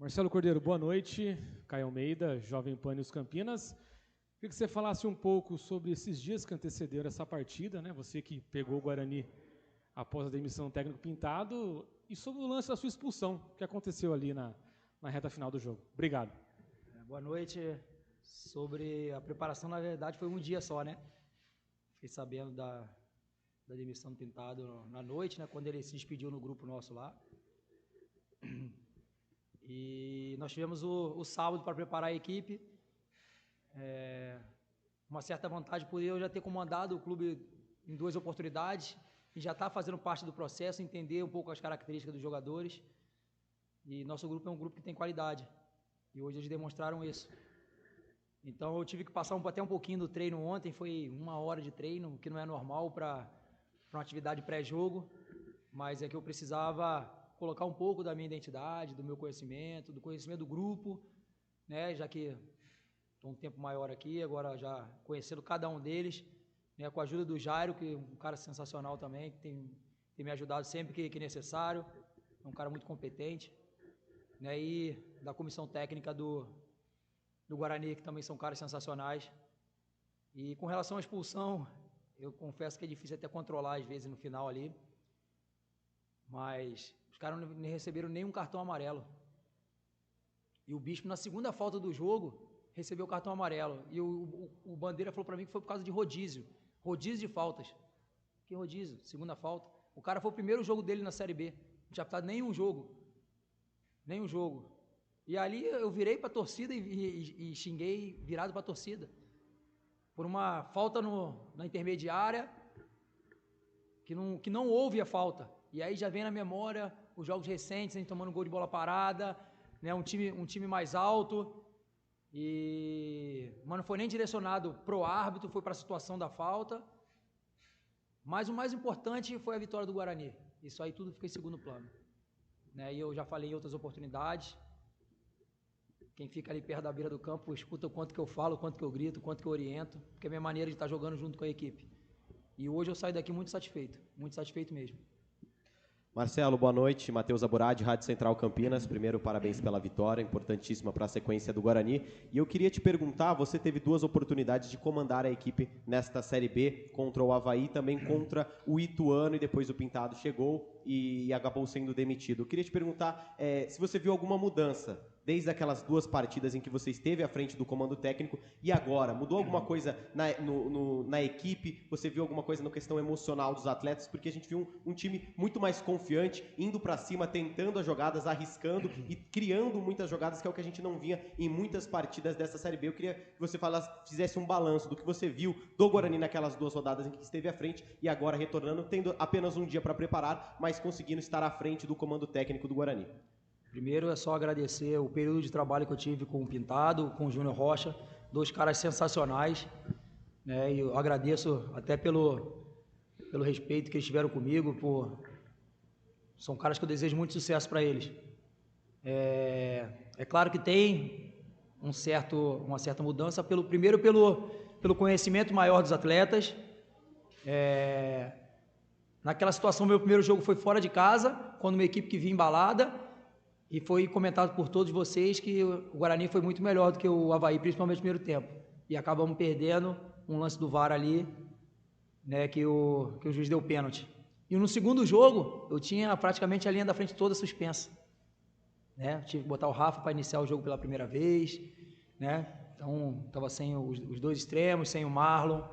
Marcelo Cordeiro, boa noite. Caio Almeida, Jovem Pan News Campinas. Queria que você falasse um pouco sobre esses dias que antecederam essa partida, né? Você que pegou o Guarani após a demissão do técnico Pintado, e sobre o lance da sua expulsão, que aconteceu ali na reta final do jogo. Obrigado. Boa noite. Sobre a preparação, na verdade, foi um dia só, né? Fiquei sabendo da demissão do Pintado na noite, né? Quando ele se despediu no grupo nosso lá. E nós tivemos o sábado para preparar a equipe. Uma certa vantagem por eu já ter comandado o clube em 2 oportunidades e já estar fazendo parte do processo, entender um pouco as características dos jogadores. E nosso grupo é um grupo que tem qualidade. E hoje eles demonstraram isso. Então eu tive que passar até um pouquinho do treino ontem, foi 1 hora de treino, que não é normal para uma atividade pré-jogo, mas é que eu precisava colocar um pouco da minha identidade, do meu conhecimento, do conhecimento do grupo, né, já que estou um tempo maior aqui, agora já conhecendo cada um deles, né, com a ajuda do Jairo, que é um cara sensacional também, que tem me ajudado sempre que necessário, é um cara muito competente, né, e da comissão técnica do Guarani, que também são caras sensacionais. E com relação à expulsão, eu confesso que é difícil até controlar às vezes no final ali, mas os caras não receberam nenhum cartão amarelo. E o Bispo, na segunda falta do jogo, recebeu o cartão amarelo. E o Bandeira falou para mim que foi por causa de rodízio de faltas. Que rodízio? Segunda falta. O cara foi o primeiro jogo dele na Série B, não tinha apitado nenhum jogo. E ali eu virei para a torcida e xinguei virado para a torcida. Por uma falta na intermediária, que não houve a falta. E aí já vem na memória os jogos recentes, a gente tomando gol de bola parada, né, um time mais alto, mas não foi nem direcionado pro árbitro, foi para a situação da falta. Mas o mais importante foi a vitória do Guarani. Isso aí tudo fica em segundo plano. Né, e eu já falei em outras oportunidades, quem fica ali perto da beira do campo escuta o quanto que eu falo, o quanto que eu grito, o quanto que eu oriento, porque é a minha maneira de estar jogando junto com a equipe. E hoje eu saio daqui muito satisfeito mesmo. Marcelo, boa noite. Matheus Aburad, Rádio Central Campinas. Primeiro, parabéns pela vitória, importantíssima para a sequência do Guarani. E eu queria te perguntar, você teve 2 oportunidades de comandar a equipe nesta Série B, contra o Avaí, também contra o Ituano, e depois o Pintado chegou e acabou sendo demitido. Eu queria te perguntar se você viu alguma mudança desde aquelas 2 partidas em que você esteve à frente do comando técnico e agora. Mudou alguma coisa na equipe? Você viu alguma coisa na questão emocional dos atletas? Porque a gente viu um time muito mais confiante, indo para cima, tentando as jogadas, arriscando e criando muitas jogadas, que é o que a gente não via em muitas partidas dessa Série B. Eu queria que você fizesse um balanço do que você viu do Guarani naquelas 2 rodadas em que esteve à frente e agora retornando, tendo apenas um dia para preparar, mas conseguindo estar à frente do comando técnico do Guarani. Primeiro é só agradecer o período de trabalho que eu tive com o Pintado, com o Júnior Rocha, 2 caras sensacionais, né? E eu agradeço até pelo respeito que eles tiveram comigo, são caras que eu desejo muito sucesso para eles. É claro que tem uma certa mudança, primeiro pelo conhecimento maior dos atletas. Naquela situação, meu primeiro jogo foi fora de casa, quando uma equipe que vinha embalada, e foi comentado por todos vocês que o Guarani foi muito melhor do que o Avaí, principalmente no primeiro tempo. E acabamos perdendo um lance do VAR ali, né, que o juiz deu pênalti. E no segundo jogo, eu tinha praticamente a linha da frente toda suspensa. Né? Tive que botar o Rafa para iniciar o jogo pela primeira vez. Né? Então, estava sem os 2 extremos, sem o Marlon.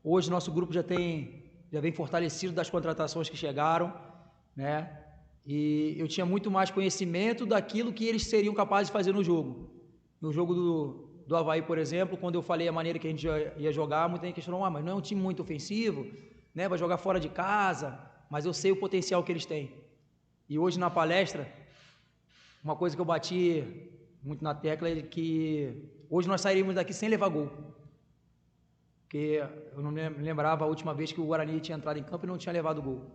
Hoje, nosso grupo já vem fortalecido das contratações que chegaram, né? E eu tinha muito mais conhecimento daquilo que eles seriam capazes de fazer no jogo. No jogo do Avaí, por exemplo, quando eu falei a maneira que a gente ia jogar, muita gente questionou, mas não é um time muito ofensivo, né? Vai jogar fora de casa, mas eu sei o potencial que eles têm. E hoje na palestra, uma coisa que eu bati muito na tecla é que hoje nós sairíamos daqui sem levar gol. Porque eu não me lembrava a última vez que o Guarani tinha entrado em campo e não tinha levado gol.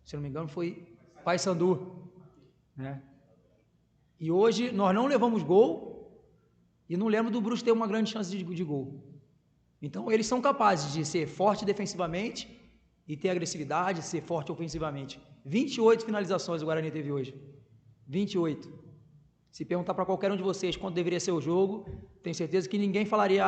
Se não me engano, foi Paysandu, né? E hoje nós não levamos gol e não lembro do Bruce ter uma grande chance de gol. Então eles são capazes de ser forte defensivamente e ter agressividade, ser forte ofensivamente. 28 finalizações o Guarani teve hoje. 28. Se perguntar para qualquer um de vocês quanto deveria ser o jogo, tenho certeza que ninguém falaria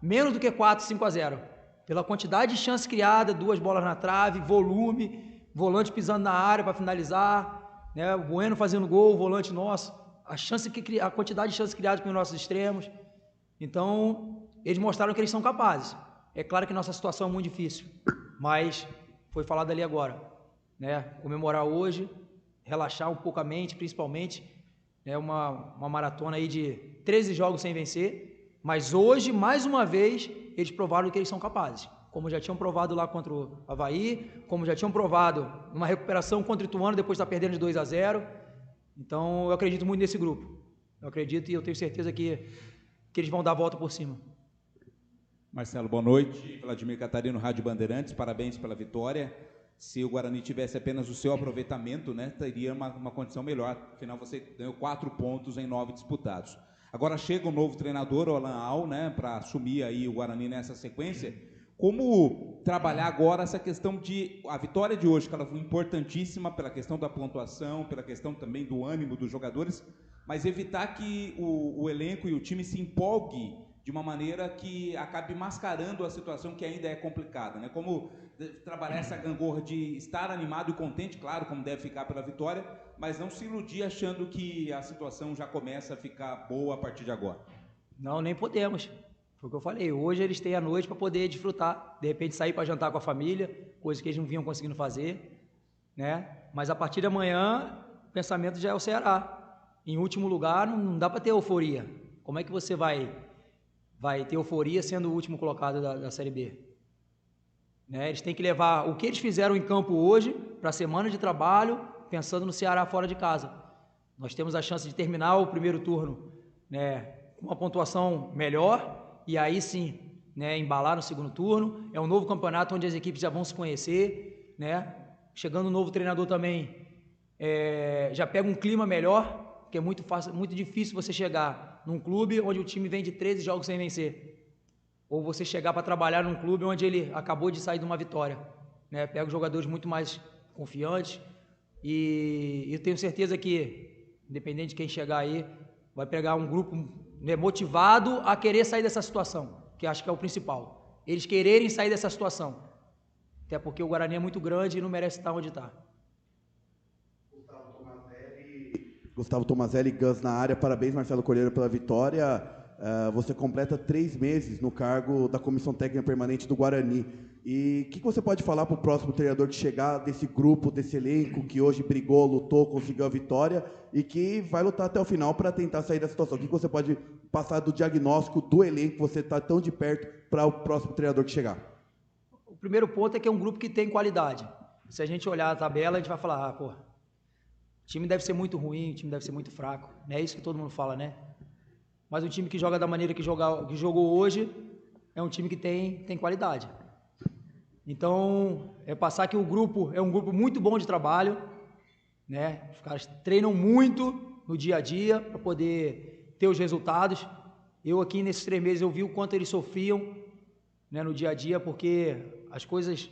menos do que 4, 5-0. Pela quantidade de chance criada, 2 bolas na trave, volume, volante pisando na área para finalizar, né? O Bueno fazendo gol, o volante nosso, a quantidade de chances criadas pelos nossos extremos. Então, eles mostraram que eles são capazes. É claro que nossa situação é muito difícil, mas foi falado ali agora, né? Comemorar hoje, relaxar um pouco a mente, principalmente, né? Uma maratona aí de 13 jogos sem vencer, mas hoje, mais uma vez, eles provaram que eles são capazes, como já tinham provado lá contra o Avaí, como já tinham provado numa recuperação contra o Ituano, depois de estar perdendo de 2-0. Então, eu acredito muito nesse grupo. Eu acredito e eu tenho certeza que eles vão dar a volta por cima. Marcelo, boa noite. Vladimir Catarino, Rádio Bandeirantes, parabéns pela vitória. Se o Guarani tivesse apenas o seu aproveitamento, né, teria uma condição melhor. Afinal, você ganhou 4 pontos em 9 disputados. Agora chega o novo treinador, o Alan Al, né, para assumir aí o Guarani nessa sequência. Como trabalhar agora essa questão de a vitória de hoje, que ela foi importantíssima pela questão da pontuação, pela questão também do ânimo dos jogadores, mas evitar que o elenco e o time se empolgue de uma maneira que acabe mascarando a situação que ainda é complicada, né? Como trabalhar essa gangorra de estar animado e contente, claro, como deve ficar pela vitória, mas não se iludir achando que a situação já começa a ficar boa a partir de agora. Não, nem podemos. Foi o que eu falei. Hoje eles têm a noite para poder desfrutar, de repente sair para jantar com a família, coisa que eles não vinham conseguindo fazer, né? Mas a partir de amanhã, o pensamento já é o Ceará. Em último lugar, não dá para ter euforia. Como é que você vai ter euforia sendo o último colocado da Série B? Né? Eles têm que levar o que eles fizeram em campo hoje para a semana de trabalho, pensando no Ceará fora de casa. Nós temos a chance de terminar o primeiro turno, né, com uma pontuação melhor e aí sim, né, embalar no segundo turno. É um novo campeonato onde as equipes já vão se conhecer, né? Chegando um novo treinador também, já pega um clima melhor, porque é muito fácil, muito difícil você chegar num clube onde o time vem de 13 jogos sem vencer. Ou você chegar para trabalhar num clube onde ele acabou de sair de uma vitória, né? Pega os jogadores muito mais confiantes e eu tenho certeza que, independente de quem chegar aí, vai pegar um grupo, né, motivado a querer sair dessa situação, que acho que é o principal. Eles quererem sair dessa situação, até porque o Guarani é muito grande e não merece estar onde está. Gustavo Tomazelli, Gus na área. Parabéns, Marcelo Cordeiro, pela vitória. Você completa 3 meses no cargo da Comissão Técnica Permanente do Guarani. E o que você pode falar para o próximo treinador que chegar desse grupo, desse elenco, que hoje brigou, lutou, conseguiu a vitória e que vai lutar até o final para tentar sair da situação? O que você pode passar do diagnóstico do elenco que você está tão de perto para o próximo treinador que chegar? O primeiro ponto é que é um grupo que tem qualidade. Se a gente olhar a tabela, a gente vai falar, o time deve ser muito ruim, o time deve ser muito fraco. É isso que todo mundo fala, né? Mas o time que joga da maneira que jogou hoje é um time que tem qualidade. Então, passar que o grupo é um grupo muito bom de trabalho, né? Os caras treinam muito no dia a dia para poder ter os resultados. Eu aqui nesses 3 meses eu vi o quanto eles sofriam, né, no dia a dia, porque as coisas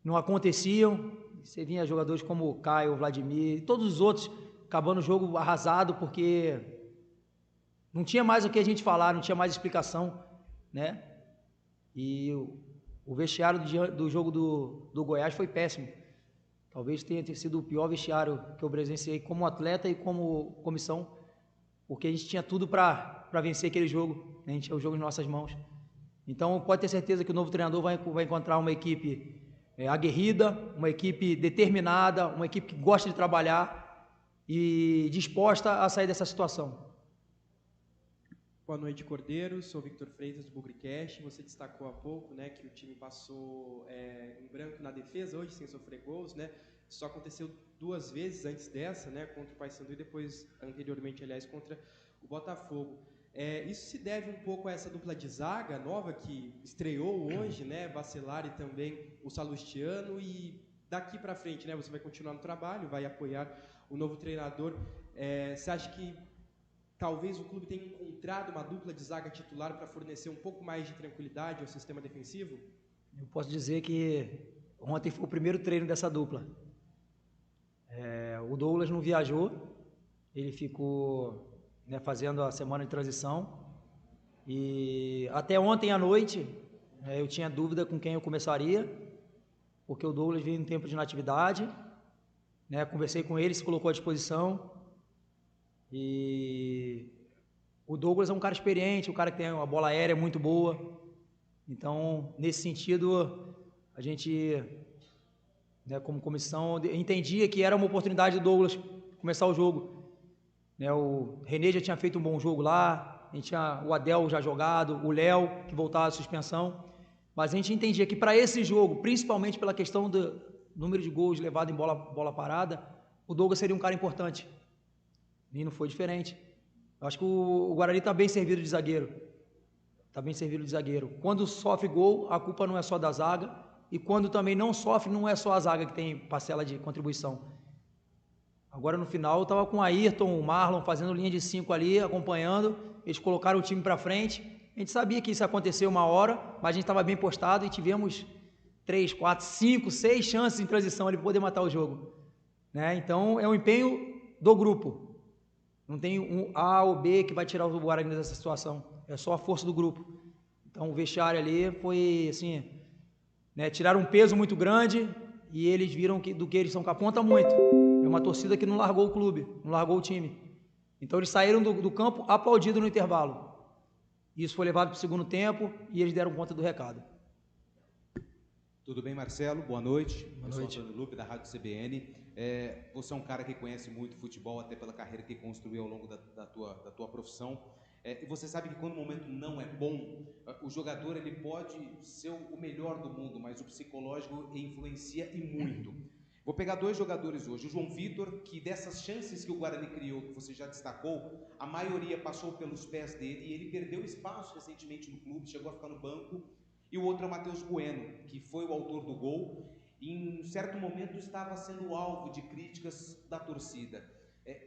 não aconteciam. Você vinha jogadores como o Caio, o Vladimir, todos os outros acabando o jogo arrasado, porque não tinha mais o que a gente falar, não tinha mais explicação, né? E o vestiário do jogo do Goiás foi péssimo. Talvez tenha sido o pior vestiário que eu presenciei como atleta e como comissão, porque a gente tinha tudo para vencer aquele jogo, né? A gente tinha o jogo em nossas mãos. Então, pode ter certeza que o novo treinador vai encontrar uma equipe aguerrida, uma equipe determinada, uma equipe que gosta de trabalhar e disposta a sair dessa situação. Boa noite, Cordeiro. Sou Victor Freitas, do Bugricast. Você destacou há pouco, né, que o time passou em branco na defesa hoje, sem sofrer gols, né? Isso aconteceu 2 vezes antes dessa, né, contra o Paysandu e depois, anteriormente, aliás, contra o Botafogo. Isso se deve um pouco a essa dupla de zaga nova que estreou hoje, né, Bacelar e também o Salustiano, e daqui para frente, né, você vai continuar no trabalho, vai apoiar o novo treinador. Você acha que talvez o clube tenha encontrado uma dupla de zaga titular para fornecer um pouco mais de tranquilidade ao sistema defensivo? Eu posso dizer que ontem foi o primeiro treino dessa dupla. O Douglas não viajou, ele ficou né, fazendo a semana de transição. E até ontem à noite, eu tinha dúvida com quem eu começaria, porque o Douglas veio em tempo de inatividade, né, conversei com ele, se colocou à disposição. E o Douglas é um cara experiente, um cara que tem uma bola aérea muito boa. Então, nesse sentido, a gente, né, como comissão, entendia que era uma oportunidade do Douglas começar o jogo. Né, o René já tinha feito um bom jogo lá, a gente tinha o Adel já jogado, o Léo, que voltava à suspensão. Mas a gente entendia que para esse jogo, principalmente pela questão do número de gols levado em bola parada, o Douglas seria um cara importante. E não foi diferente. Eu acho que o Guarani está bem servido de zagueiro. Está bem servido de zagueiro. Quando sofre gol, a culpa não é só da zaga. E quando também não sofre, não é só a zaga que tem parcela de contribuição. Agora no final eu estava com o Ayrton, o Marlon fazendo linha de 5 ali, acompanhando. Eles colocaram o time para frente. A gente sabia que isso ia acontecer uma hora, mas a gente estava bem postado e tivemos 3, 4, 5, 6 chances em transição ali para poder matar o jogo. Né? Então é um empenho do grupo. Não tem um A ou B que vai tirar o Guarani dessa situação. É só a força do grupo. Então o vestiário ali foi assim, né, tiraram um peso muito grande e eles viram do que eles são capazes. Conta muito. É uma torcida que não largou o clube, não largou o time. Então eles saíram do campo aplaudidos no intervalo. Isso foi levado para o segundo tempo e eles deram conta do recado. Tudo bem, Marcelo? Boa noite. Boa noite. Eu sou Antônio Lupe, da Rádio CBN. Você é um cara que conhece muito futebol, até pela carreira que construiu ao longo da tua profissão. E você sabe que quando o momento não é bom, o jogador ele pode ser o melhor do mundo, mas o psicológico influencia e muito. Vou pegar 2 jogadores hoje. O João Vitor, que dessas chances que o Guarani criou, que você já destacou, a maioria passou pelos pés dele e ele perdeu espaço recentemente no clube, chegou a ficar no banco. E o outro é o Matheus Bueno, que foi o autor do gol e em certo momento estava sendo alvo de críticas da torcida.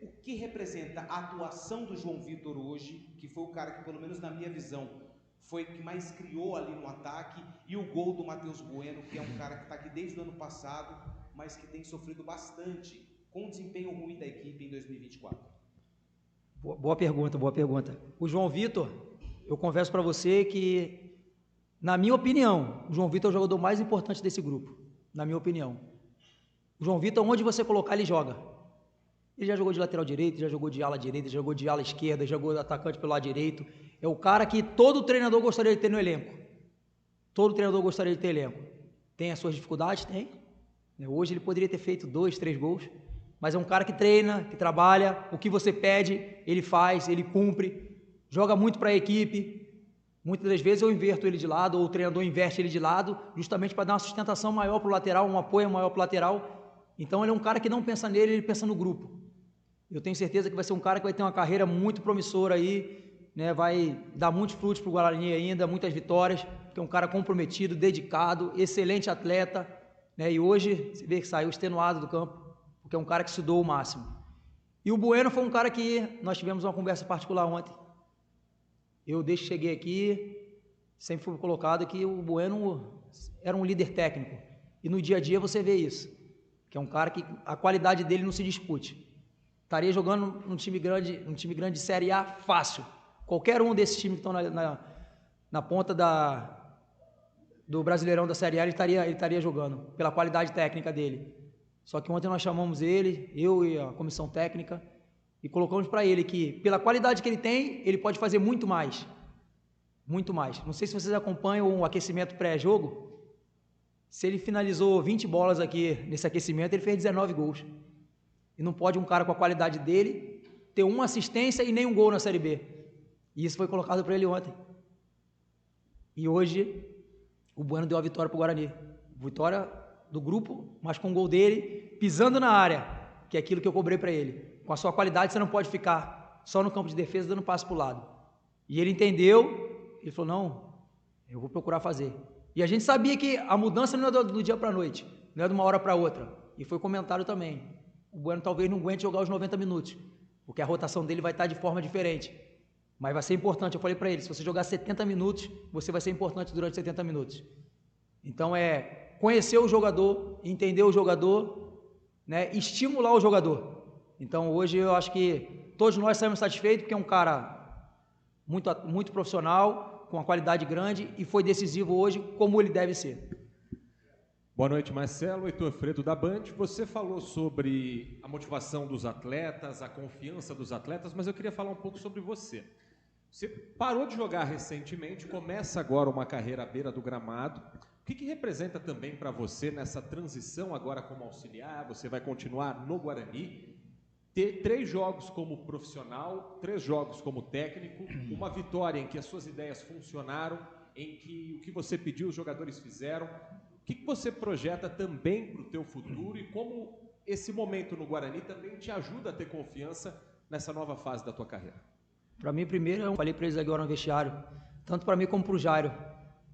O que representa a atuação do João Vitor hoje, que foi o cara que, pelo menos na minha visão, foi o que mais criou ali no ataque, e o gol do Matheus Bueno, que é um cara que está aqui desde o ano passado, mas que tem sofrido bastante com o desempenho ruim da equipe em 2024? Boa pergunta, boa pergunta. O João Vitor, eu confesso para você que, na minha opinião, o João Vitor é o jogador mais importante desse grupo, na minha opinião. O João Vitor, onde você colocar, ele joga. Ele já jogou de lateral direito, já jogou de ala direita, já jogou de ala esquerda, já jogou de atacante pelo lado direito. É o cara que todo treinador gostaria de ter no elenco. Todo treinador gostaria de ter elenco. Tem as suas dificuldades? Tem. Hoje ele poderia ter feito 2, 3 gols, mas é um cara que treina, que trabalha, o que você pede, ele faz, ele cumpre, joga muito para a equipe. Muitas das vezes eu inverto ele de lado, ou o treinador inverte ele de lado, justamente para dar uma sustentação maior para o lateral, um apoio maior para o lateral. Então ele é um cara que não pensa nele, ele pensa no grupo. Eu tenho certeza que vai ser um cara que vai ter uma carreira muito promissora aí, né? Vai dar muitos frutos para o Guarani ainda, muitas vitórias, porque é um cara comprometido, dedicado, excelente atleta, né? E hoje você vê que saiu extenuado do campo, porque é um cara que se doou o máximo. E o Bueno foi um cara que nós tivemos uma conversa particular ontem. Eu, desde que cheguei aqui, sempre fui colocado que o Bueno era um líder técnico. E no dia a dia você vê isso, que é um cara que a qualidade dele não se discute. Estaria jogando num time grande de Série A fácil. Qualquer um desses times que estão na ponta do Brasileirão da Série A, ele estaria jogando, pela qualidade técnica dele. Só que ontem nós chamamos ele, eu e a comissão técnica, e colocamos para ele que, pela qualidade que ele tem, ele pode fazer muito mais. Muito mais. Não sei se vocês acompanham o aquecimento pré-jogo. Se ele finalizou 20 bolas aqui nesse aquecimento, ele fez 19 gols. E não pode um cara com a qualidade dele ter uma assistência e nem um gol na Série B. E isso foi colocado para ele ontem. E hoje, o Bueno deu a vitória para o Guarani. Vitória do grupo, mas com o gol dele, pisando na área, que é aquilo que eu cobrei para ele. Com a sua qualidade, você não pode ficar só no campo de defesa dando passo para o lado. E ele entendeu, ele falou, não, eu vou procurar fazer. E a gente sabia que a mudança não é do dia para a noite, não é de uma hora para outra. E foi comentado também. O Bueno talvez não aguente jogar os 90 minutos, porque a rotação dele vai estar de forma diferente. Mas vai ser importante, eu falei para ele, se você jogar 70 minutos, você vai ser importante durante 70 minutos. Então é conhecer o jogador, entender o jogador, né, estimular o jogador. Então hoje eu acho que todos nós saímos satisfeitos, porque é um cara muito profissional, com uma qualidade grande, e foi decisivo hoje, como ele deve ser. Boa noite, Marcelo. Heitor Fredo, da Band. Você falou sobre a motivação dos atletas, a confiança dos atletas, mas eu queria falar um pouco sobre você. Você parou de jogar recentemente, começa agora uma carreira à beira do gramado. O que representa também para você nessa transição agora como auxiliar? Você vai continuar no Guarani, ter 3 jogos como profissional, 3 jogos como técnico, uma vitória em que as suas ideias funcionaram, em que o que você pediu os jogadores fizeram. O que você projeta também para o teu futuro e como esse momento no Guarani também te ajuda a ter confiança nessa nova fase da tua carreira? Para mim, primeiro, eu falei para eles agora no vestiário, tanto para mim como para o Jairo,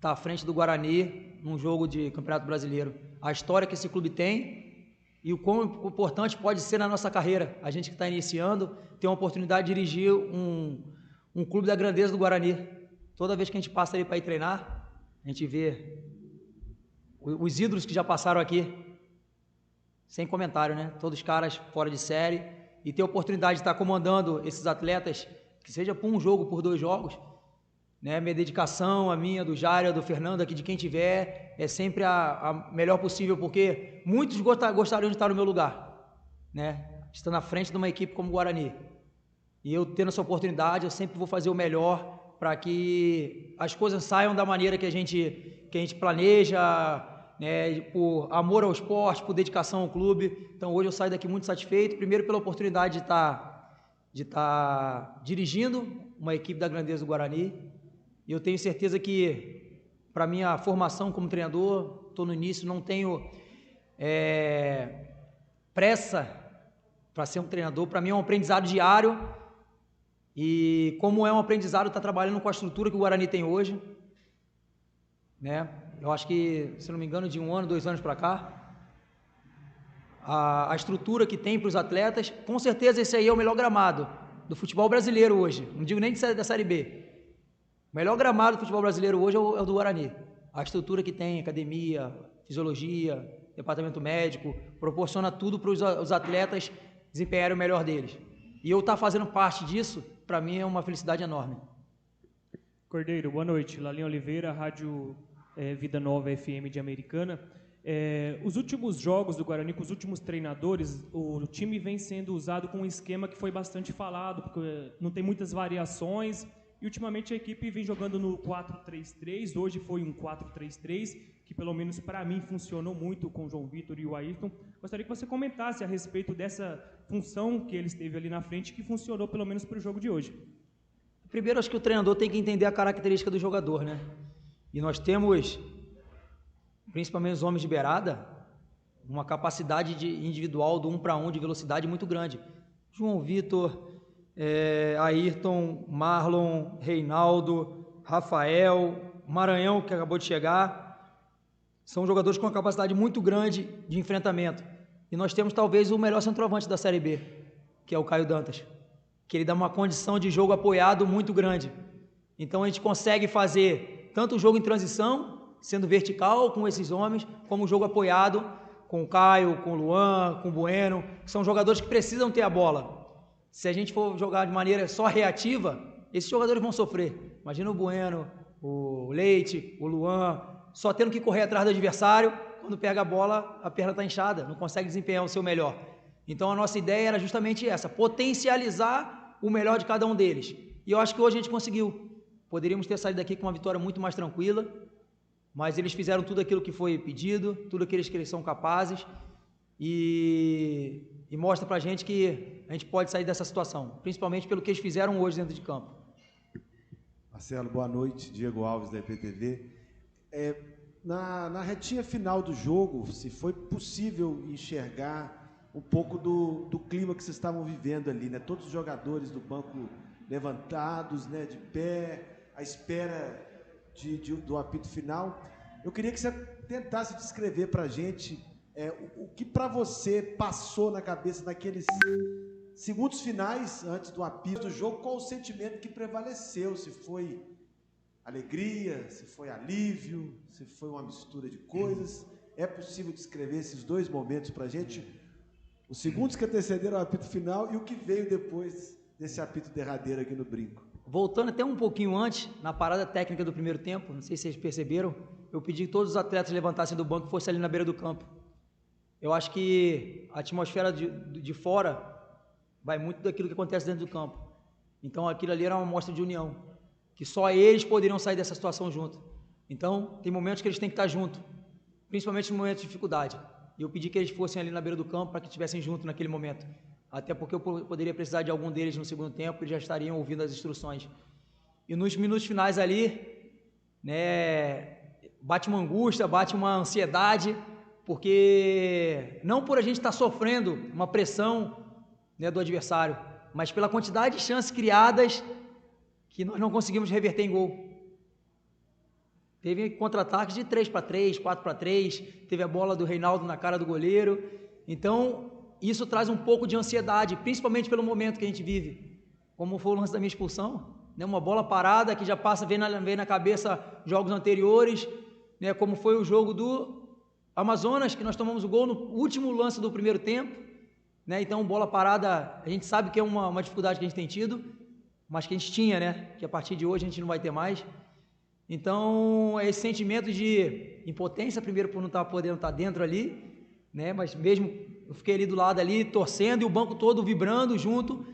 tá à frente do Guarani num jogo de Campeonato Brasileiro. A história que esse clube tem e o quão importante pode ser na nossa carreira. A gente que está iniciando tem uma oportunidade de dirigir um clube da grandeza do Guarani. Toda vez que a gente passa ali para ir treinar, a gente vê os ídolos que já passaram aqui, sem comentário, né? Todos os caras fora de série, e ter a oportunidade de estar comandando esses atletas, que seja por um jogo, por 2 jogos, né? Minha dedicação, a minha, do Jairo, do Fernando, aqui de quem tiver, é sempre a melhor possível, porque muitos gostariam de estar no meu lugar, né? Estando à frente de uma equipe como o Guarani. E eu tendo essa oportunidade, eu sempre vou fazer o melhor para que as coisas saiam da maneira que a gente planeja, né, por amor ao esporte, por dedicação ao clube. Então hoje eu saio daqui muito satisfeito, primeiro pela oportunidade de estar dirigindo uma equipe da grandeza do Guarani, e eu tenho certeza que para minha formação como treinador, estou no início, não tenho pressa para ser um treinador. Para mim é um aprendizado diário, e como é um aprendizado estar trabalhando com a estrutura que o Guarani tem hoje, né? Eu acho que, se não me engano, de 1 ano, 2 anos para cá, a estrutura que tem para os atletas, com certeza esse aí é o melhor gramado do futebol brasileiro hoje, não digo nem da Série B. O melhor gramado do futebol brasileiro hoje é o do Guarani. A estrutura que tem, academia, fisiologia, departamento médico, proporciona tudo para os atletas desempenharem o melhor deles. E eu estar fazendo parte disso, para mim é uma felicidade enorme. Cordeiro, boa noite. Lalinha Oliveira, Rádio Vida Nova FM de Americana. Os últimos jogos do Guarani, com os últimos treinadores, o time vem sendo usado com um esquema que foi bastante falado, porque não tem muitas variações, e ultimamente a equipe vem jogando no 4-3-3, hoje foi um 4-3-3, que pelo menos para mim funcionou muito com o João Vitor e o Ayrton. Gostaria que você comentasse a respeito dessa função que eles teve ali na frente, que funcionou pelo menos para o jogo de hoje. Primeiro, acho que o treinador tem que entender a característica do jogador, né? E nós temos, principalmente os homens de beirada, uma capacidade individual do 1 para 1 de velocidade muito grande. João Vitor, Ayrton, Marlon, Reinaldo, Rafael, Maranhão, que acabou de chegar, são jogadores com uma capacidade muito grande de enfrentamento. E nós temos talvez o melhor centroavante da Série B, que é o Caio Dantas, que ele dá uma condição de jogo apoiado muito grande. Então a gente consegue fazer tanto o jogo em transição, sendo vertical com esses homens, como o jogo apoiado com o Caio, com o Luan, com o Bueno, que são jogadores que precisam ter a bola. Se a gente for jogar de maneira só reativa, esses jogadores vão sofrer. Imagina o Bueno, o Leite, o Luan, só tendo que correr atrás do adversário, quando pega a bola, a perna está inchada, não consegue desempenhar o seu melhor. Então a nossa ideia era justamente essa, potencializar o melhor de cada um deles. E eu acho que hoje a gente conseguiu. Poderíamos ter saído daqui com uma vitória muito mais tranquila, mas eles fizeram tudo aquilo que foi pedido, tudo aquilo que eles são capazes, e mostra pra gente que a gente pode sair dessa situação, principalmente pelo que eles fizeram hoje dentro de campo. Marcelo, boa noite. Diego Alves, da IPTV. Na retinha final do jogo, se foi possível enxergar um pouco do clima que vocês estavam vivendo ali, né? Todos os jogadores do banco levantados, né, de pé, à espera do apito final. Eu queria que você tentasse descrever para a gente o que para você passou na cabeça naqueles segundos finais antes do apito do jogo, qual o sentimento que prevaleceu, se foi alegria, se foi alívio, se foi uma mistura de coisas. É possível descrever esses dois momentos para a gente? Os segundos que antecederam o apito final e o que veio depois desse apito derradeiro aqui no brinco. Voltando até um pouquinho antes, na parada técnica do primeiro tempo, não sei se vocês perceberam, eu pedi que todos os atletas levantassem do banco e fossem ali na beira do campo. Eu acho que a atmosfera de fora vai muito daquilo que acontece dentro do campo. Então aquilo ali era uma mostra de união, que só eles poderiam sair dessa situação junto. Então tem momentos que eles têm que estar junto, principalmente no momento de dificuldade. E eu pedi que eles fossem ali na beira do campo para que estivessem juntos naquele momento. Até porque eu poderia precisar de algum deles no segundo tempo, eles já estariam ouvindo as instruções. E nos minutos finais ali, né, bate uma angústia, bate uma ansiedade, porque não por a gente estar sofrendo uma pressão, né, do adversário, mas pela quantidade de chances criadas que nós não conseguimos reverter em gol. Teve contra-ataques de 3-3, 4-3, teve a bola do Reinaldo na cara do goleiro. Então, isso traz um pouco de ansiedade, principalmente pelo momento que a gente vive. Como foi o lance da minha expulsão, né? Uma bola parada que já passa, vem na cabeça jogos anteriores, né? Como foi o jogo do Amazonas, que nós tomamos o gol no último lance do primeiro tempo, né? Então, bola parada, a gente sabe que é uma dificuldade que a gente tem tido, mas que a gente tinha, né? Que a partir de hoje a gente não vai ter mais. Então, esse sentimento de impotência, primeiro por não estar podendo estar dentro ali, né? Mas mesmo eu fiquei ali do lado ali, torcendo, e o banco todo vibrando junto,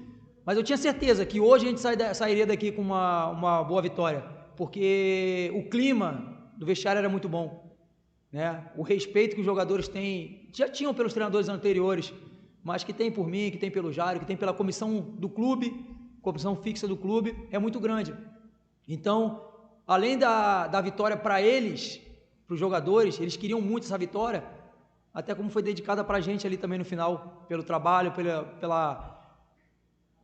mas eu tinha certeza que hoje a gente sairia daqui com uma boa vitória, porque o clima do vestiário era muito bom, né? O respeito que os jogadores têm, já tinham pelos treinadores anteriores, mas que tem por mim, que tem pelo Jário, que tem pela comissão do clube, comissão fixa do clube, é muito grande. Então, além da vitória para eles, para os jogadores, eles queriam muito essa vitória, até como foi dedicada para a gente ali também no final, pelo trabalho,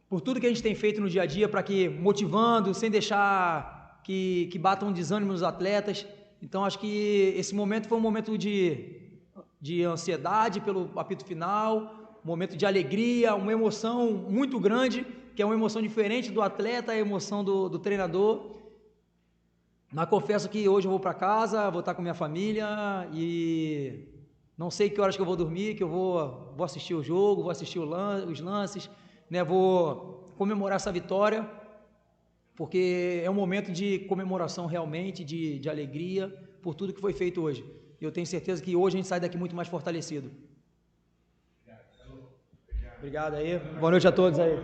por tudo que a gente tem feito no dia a dia, para que, motivando, sem deixar que batam um desânimo nos atletas. Então, acho que esse momento foi um momento de ansiedade pelo apito final, um momento de alegria, uma emoção muito grande, que é uma emoção diferente do atleta, a emoção do treinador. Mas confesso que hoje eu vou para casa, vou estar com minha família e não sei que horas que eu vou dormir, que eu vou assistir o jogo, vou assistir os lances, né? Vou comemorar essa vitória, porque é um momento de comemoração realmente, de alegria por tudo que foi feito hoje. E eu tenho certeza que hoje a gente sai daqui muito mais fortalecido. Obrigado aí. Boa noite a todos aí.